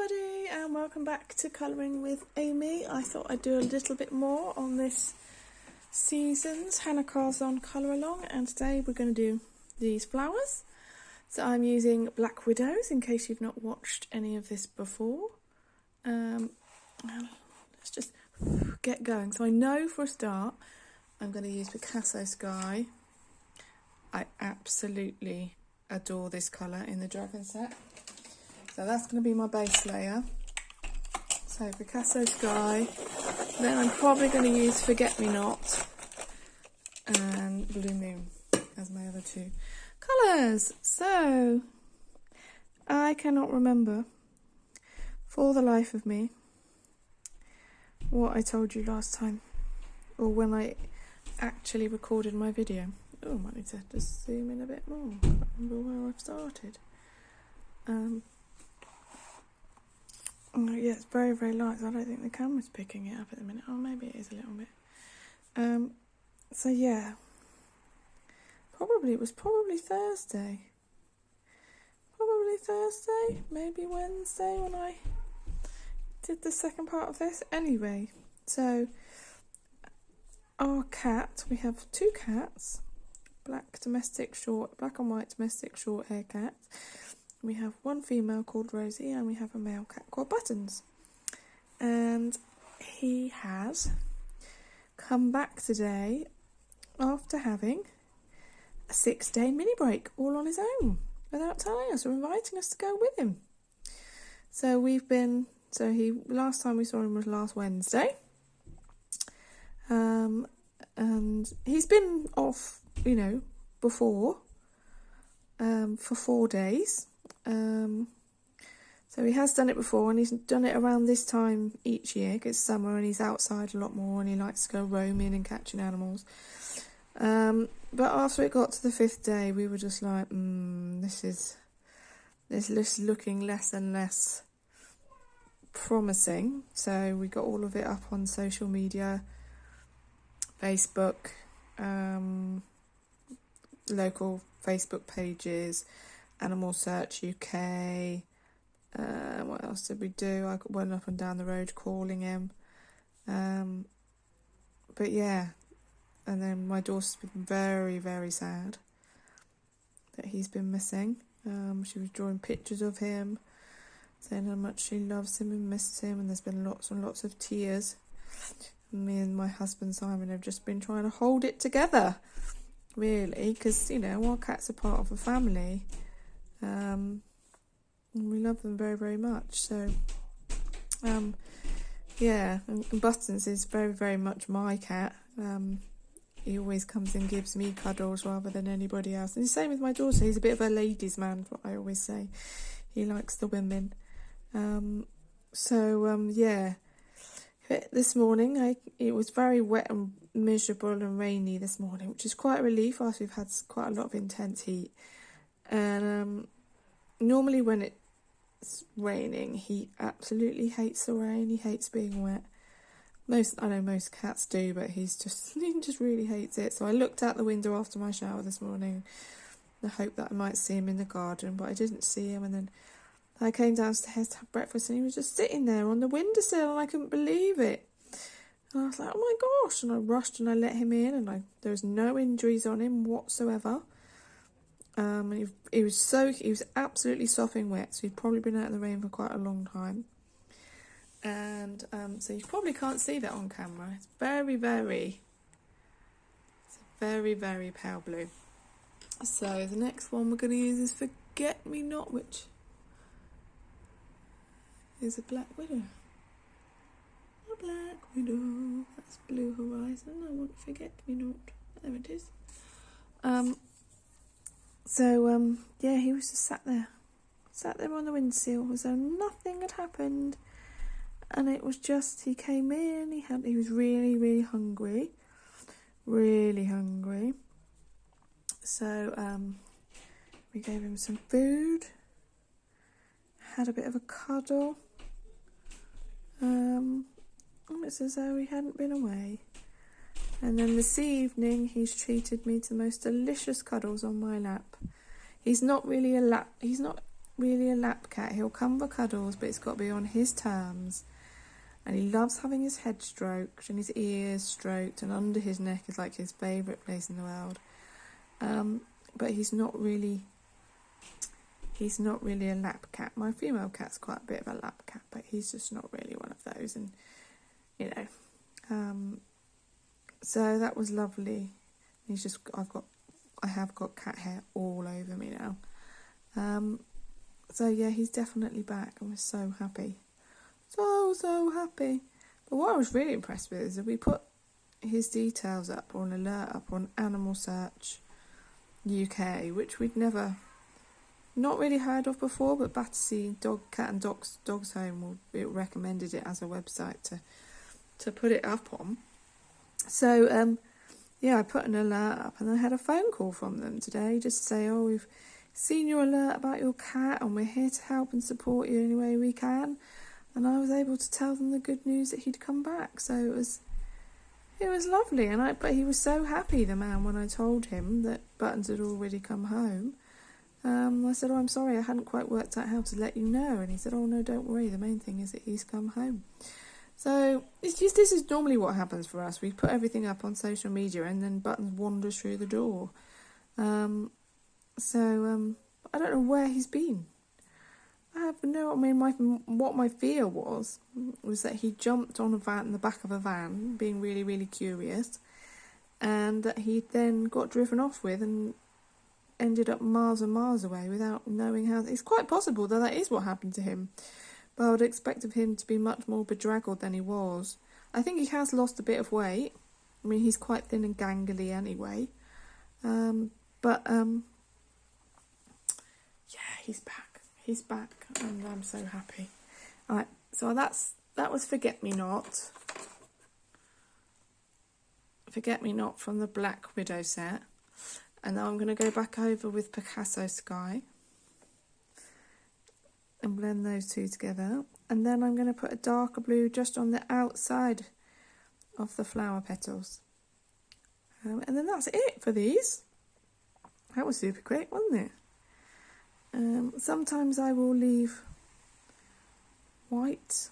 everybody, and welcome back to Colouring with Amy. I thought I'd do a little bit more on this season's Hanna Karlzon colour along, and today we're going to do these flowers. So I'm using Black Widows in case you've not watched any of this before. Let's just get going. So I know for a start I'm going to use Picasso Sky. I absolutely adore this colour in the Dragon set. So that's going to be my base layer. So Picasso Sky. Then I'm probably going to use Forget Me Not and Blue Moon as my other two colours. So I cannot remember for the life of me what I told you last time, or when I actually recorded my video. Oh, I might need to just zoom in a bit more. I can't remember where I've started. Oh, yeah, it's very, very light, so I don't think the camera's picking it up at the minute. Oh, maybe it is a little bit. So yeah, it was probably Thursday. Maybe Wednesday when I did the second part of this. Anyway, so our cat, we have two cats, black and white domestic short hair cats. We have one female called Rosie and we have a male cat called Buttons. And he has come back today after having a 6-day mini break all on his own without telling us or inviting us to go with him. So last time we saw him was last Wednesday. And he's been off, before for 4 days. So he has done it before, and he's done it around this time each year because it's summer and he's outside a lot more and he likes to go roaming and catching animals. But after it got to the 5th day, we were just like, this is looking less and less promising. So we got all of it up on social media, Facebook, local Facebook pages, Animal Search UK. What else did we do? I went up and down the road calling him. But yeah, and then my daughter's been very, very sad that he's been missing. She was drawing pictures of him, saying how much she loves him and misses him, and there's been lots and lots of tears. Me and my husband Simon have just been trying to hold it together, really, because our cats are part of a family. And we love them very, very much. So, yeah, and Buttons is very, very much my cat. He always comes and gives me cuddles rather than anybody else. And the same with my daughter. He's a bit of a ladies' man, what I always say. He likes the women. Yeah. This morning, it was very wet and miserable and rainy this morning, which is quite a relief after we've had quite a lot of intense heat. And normally when it's raining, he absolutely hates the rain. He hates being wet. I know most cats do, but he just really hates it. So I looked out the window after my shower this morning. I hoped that I might see him in the garden, but I didn't see him. And then I came downstairs to have breakfast, and he was just sitting there on the windowsill, and I couldn't believe it. And I was like, oh my gosh, and I rushed and I let him in, and there was no injuries on him whatsoever. And he was absolutely sopping wet, so he'd probably been out in the rain for quite a long time. And so you probably can't see that on camera. It's very, very pale blue. So the next one we're going to use is Forget Me Not, which is a Black Widow. A Black Widow. That's Blue Horizon. I want Forget Me Not. There it is. Yeah, he was just sat there on the windowsill as though nothing had happened. And it was just, he came in, he was really, really hungry. So, we gave him some food, had a bit of a cuddle. It's as though he hadn't been away. And then this evening, he's treated me to the most delicious cuddles on my lap. He's not really really a lap cat. He'll come for cuddles, but it's got to be on his terms. And he loves having his head stroked and his ears stroked, and under his neck is like his favourite place in the world. But he's not really a lap cat. My female cat's quite a bit of a lap cat, but he's just not really one of those. And so that was lovely. I have got cat hair all over me now. So yeah, he's definitely back, and we're so happy. So happy. But what I was really impressed with is that we put his details up, or an alert up, on Animal Search UK, which we'd not really heard of before, but Battersea Cat and Dogs Home it recommended it as a website to put it up on. So I put an alert up, and I had a phone call from them today just to say, oh, we've seen your alert about your cat, and we're here to help and support you any way we can. And I was able to tell them the good news that he'd come back. So it was lovely. But he was so happy, the man, when I told him that Buttons had already come home. I said, oh, I'm sorry, I hadn't quite worked out how to let you know. And he said, oh, no, don't worry. The main thing is that he's come home. So this is normally what happens for us. We put everything up on social media, and then Buttons wanders through the door. I don't know where he's been. What my fear was that he jumped on the back of a van, being really, really curious, and that he then got driven off with and ended up miles and miles away without knowing how. It's quite possible that is what happened to him, but I would expect of him to be much more bedraggled than he was. I think he has lost a bit of weight. I mean, he's quite thin and gangly anyway, he's back. He's back, and I'm so happy. Alright, so that was Forget Me Not. Forget Me Not from the Black Widow set. And now I'm going to go back over with Picasso Sky and blend those two together. And then I'm going to put a darker blue just on the outside of the flower petals. And then that's it for these. That was super quick, wasn't it? Sometimes I will leave white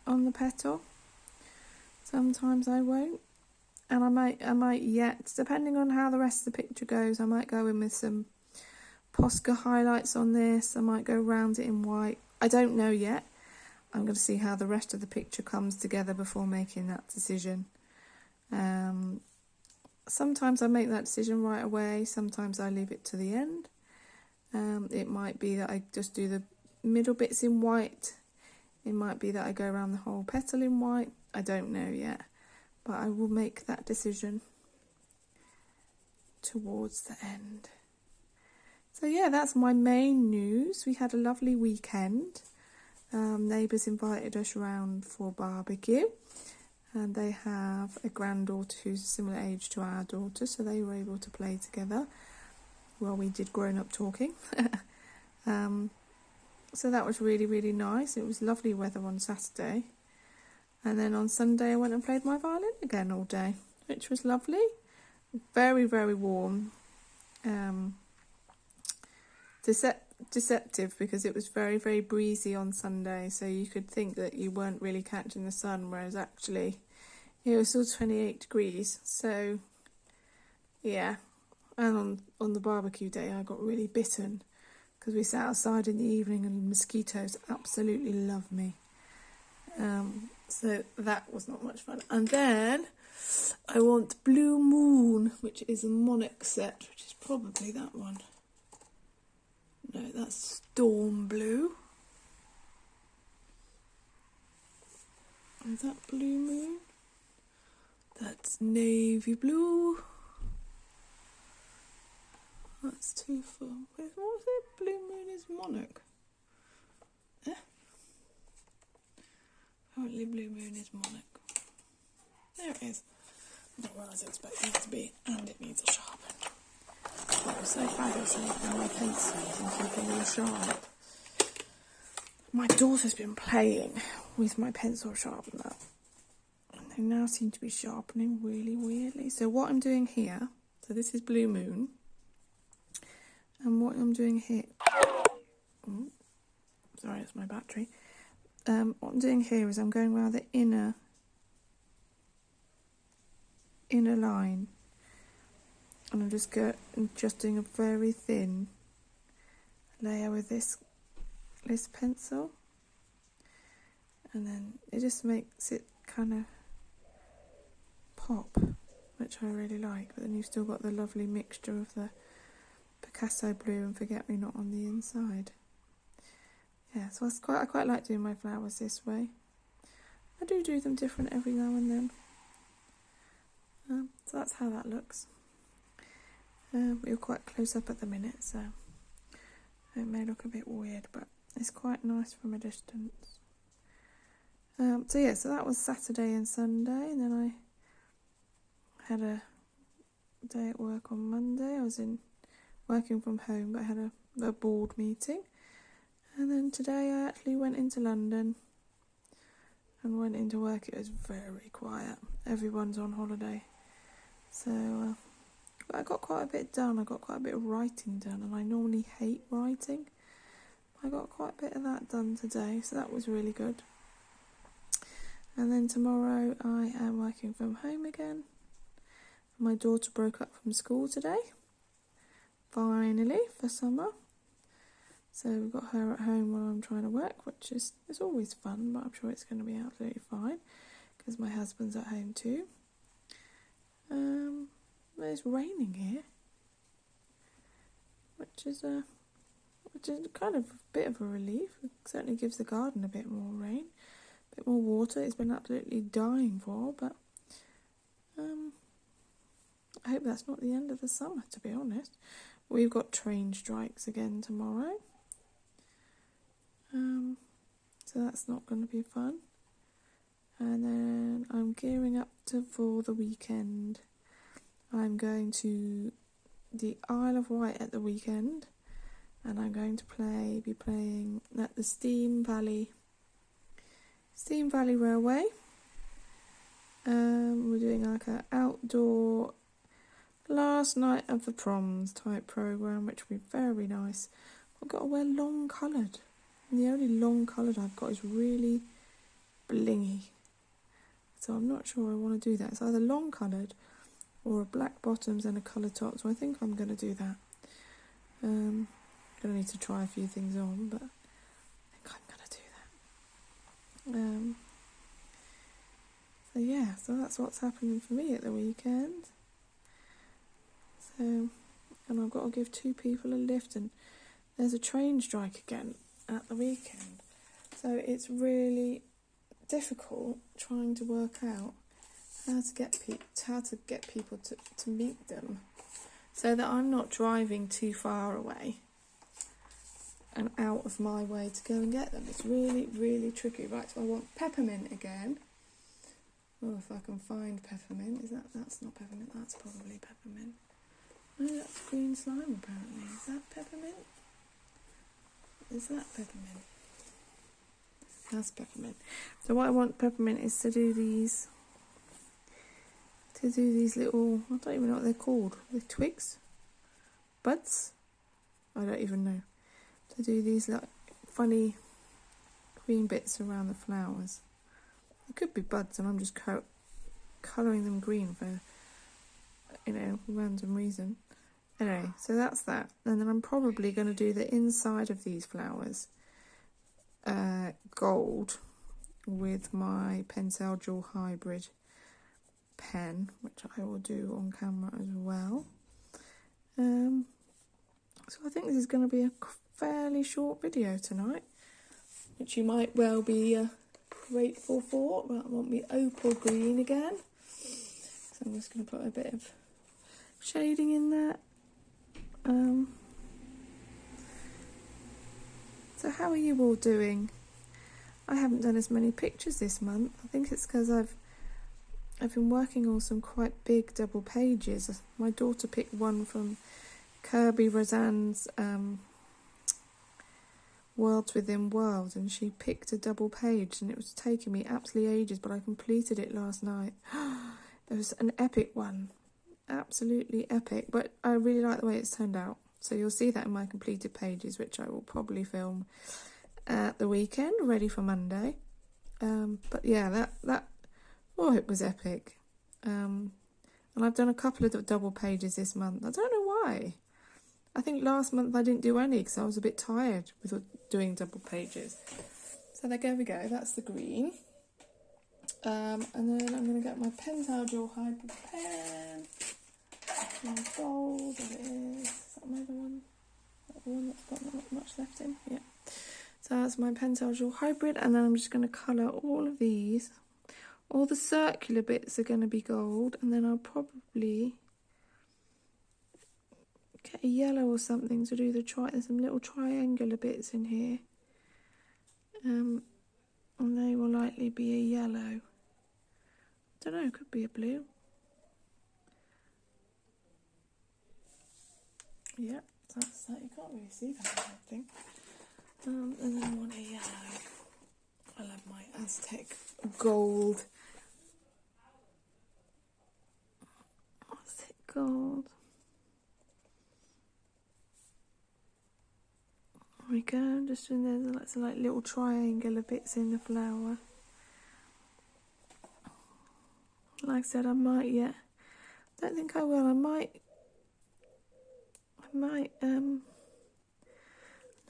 on the petal. Sometimes I won't. And I might yet, depending on how the rest of the picture goes, I might go in with some Posca highlights on this. I might go round it in white. I don't know yet. I'm going to see how the rest of the picture comes together before making that decision. Sometimes I make that decision right away. Sometimes I leave it to the end. It might be that I just do the middle bits in white. It might be that I go around the whole petal in white. I don't know yet. But I will make that decision towards the end. So yeah, that's my main news. We had a lovely weekend. Neighbours invited us round for barbecue. And they have a granddaughter who's a similar age to our daughter, so they were able to play together while we did grown-up talking. So that was really, really nice. It was lovely weather on Saturday. And then on Sunday I went and played my violin again all day, which was lovely. Very, very warm. Deceptive, because it was very, very breezy on Sunday, so you could think that you weren't really catching the sun, whereas actually it was still 28 degrees. So yeah, and on the barbecue day I got really bitten because we sat outside in the evening and mosquitoes absolutely love me. So that was not much fun. And then I want Blue Moon, which is a Monarch set, which is probably that one. No, that's Storm Blue. Is that Blue Moon? That's Navy Blue. That's too full. What was it? Blue Moon is Monarch. Apparently Blue Moon is Monarch. There it is. Not what I was expecting it to be, and it needs a sharpen. I was so bad at sharpening my pencils and keeping them sharp. My daughter's been playing with my pencil sharpener, and they now seem to be sharpening really weirdly. So what I'm doing here, so this is Blue Moon. And what I'm doing here... Oh, sorry, it's my battery. What I'm doing here is I'm going around the inner line. And I'm just doing a very thin layer with this pencil. And then it just makes it kind of pop, which I really like. But then you've still got the lovely mixture of the Picasso blue and forget-me-not on the inside. Yeah, so I quite like doing my flowers this way. I do them different every now and then. So that's how that looks. We're quite close up at the minute, so it may look a bit weird, but it's quite nice from a distance. So that was Saturday and Sunday, and then I had a day at work on Monday. I was working from home, but I had a board meeting. And then today I actually went into London and went into work. It was very quiet. Everyone's on holiday. So I got quite a bit done. I got quite a bit of writing done, and I normally hate writing. I got quite a bit of that done today, so that was really good. And then tomorrow I am working from home again. My daughter broke up from school today, finally, for summer. So we've got her at home while I'm trying to work, which is always fun, but I'm sure it's going to be absolutely fine because my husband's at home too. It's raining here, which is kind of a bit of a relief. It certainly gives the garden a bit more rain, a bit more water. It's been absolutely dying for, but I hope that's not the end of the summer, to be honest. We've got train strikes again tomorrow. So that's not going to be fun. And then I'm gearing up for the weekend. I'm going to the Isle of Wight at the weekend, and I'm going to be playing at the Steam Valley Railway. We're doing like an outdoor last night of the proms type programme, which will be very nice. I've got to wear long coloured, and the only long coloured I've got is really blingy, so I'm not sure I want to do that. It's either long coloured or a black bottoms and a coloured top, so I think I'm going to do that. Gonna need to try a few things on, but I think I'm going to do that. So that's what's happening for me at the weekend. And I've got to give 2 people a lift, and there's a train strike again at the weekend. So it's really difficult trying to work out how to get people to meet them, so that I'm not driving too far away and out of my way to go and get them. It's really, really tricky. Right, so I want peppermint again. Oh, if I can find peppermint. That's not peppermint, that's probably peppermint. No, that's green slime apparently. Is that peppermint? Is that peppermint? That's peppermint. So what I want peppermint is to do these little, I don't even know what they're called. The twigs? Buds? I don't even know. To do these like funny green bits around the flowers. It could be buds, and I'm just colouring them green for, random reason. Anyway, so that's that. And then I'm probably going to do the inside of these flowers gold with my Pentel Dual Hybrid pen, which I will do on camera as well. So I think this is going to be a fairly short video tonight, which you might well be grateful for. But I want me opal green again, so I'm just going to put a bit of shading in that. So how are you all doing? I haven't done as many pictures this month. I think it's because I've been working on some quite big double pages. My daughter picked one from Kirby Rosan's Worlds Within Worlds, and she picked a double page, and it was taking me absolutely ages, but I completed it last night. It was an epic one, absolutely epic, but I really like the way it's turned out. So you'll see that in my completed pages, which I will probably film at the weekend, ready for Monday. But yeah, oh, it was epic. And I've done a couple of double pages this month. I don't know why. I think last month I didn't do any because I was a bit tired with doing double pages. So there we go, that's the green. And then I'm going to get my Pentel Dual Hybrid pen. My gold, there it is. Is that my other one? Is that the one that's got not much left in? Yeah. So that's my Pentel Dual Hybrid, and then I'm just going to colour all of these. All the circular bits are going to be gold, and then I'll probably get a yellow or something to do the there's some little triangular bits in here. And they will likely be a yellow. Don't know, could be a blue. Yeah, that's that. You can't really see that, I don't think. And then I want a yellow. I love my Aztec gold. Aztec gold. There we go. Just doing there's lots of like little triangular bits in the flower. Like I said, I might yet. Don't think I will. I might. No,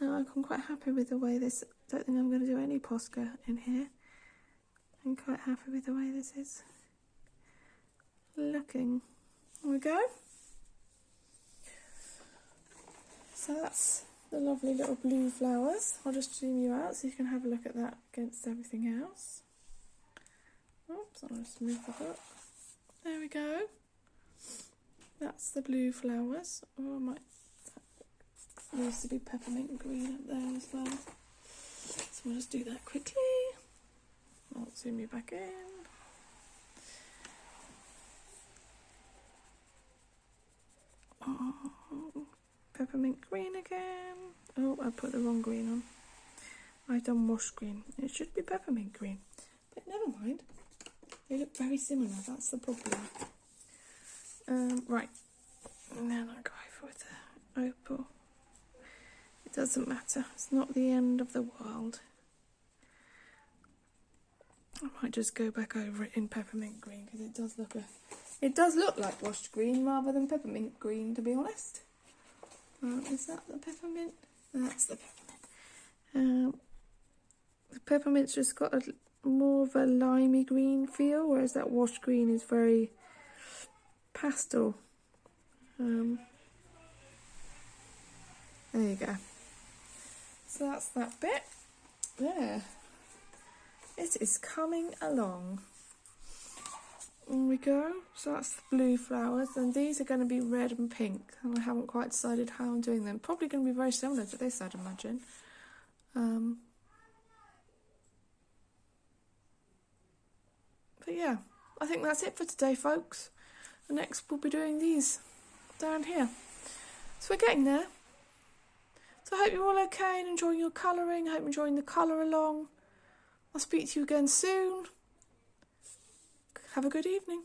I'm quite happy with the way this. Don't think I'm going to do any Posca in here. I'm quite happy with the way this is looking. There we go. So that's the lovely little blue flowers. I'll just zoom you out so you can have a look at that against everything else. Oops, I'll just move the book. There we go. That's the blue flowers. Oh, I might. There used to be peppermint green up there as well. So we'll just do that quickly. I'll zoom you back in. Oh, peppermint green again. Oh, I put the wrong green on. I've done wash green. It should be peppermint green. But never mind. They look very similar, that's the problem. Right. And then I'll go over with the opal. It doesn't matter. It's not the end of the world. I might just go back over it in peppermint green because it does look like washed green rather than peppermint green, to be honest. Is that the peppermint? That's the peppermint. The peppermint's just got more of a limey green feel, whereas that washed green is very pastel. There you go. So that's that bit. There. It is coming along. There we go. So that's the blue flowers, and these are going to be red and pink. And I haven't quite decided how I'm doing them. Probably going to be very similar to this, I'd imagine. But yeah, I think that's it for today, folks. And next we'll be doing these down here. So we're getting there. So I hope you're all okay and enjoying your colouring. I hope you're enjoying the colour along. I'll speak to you again soon. Have a good evening.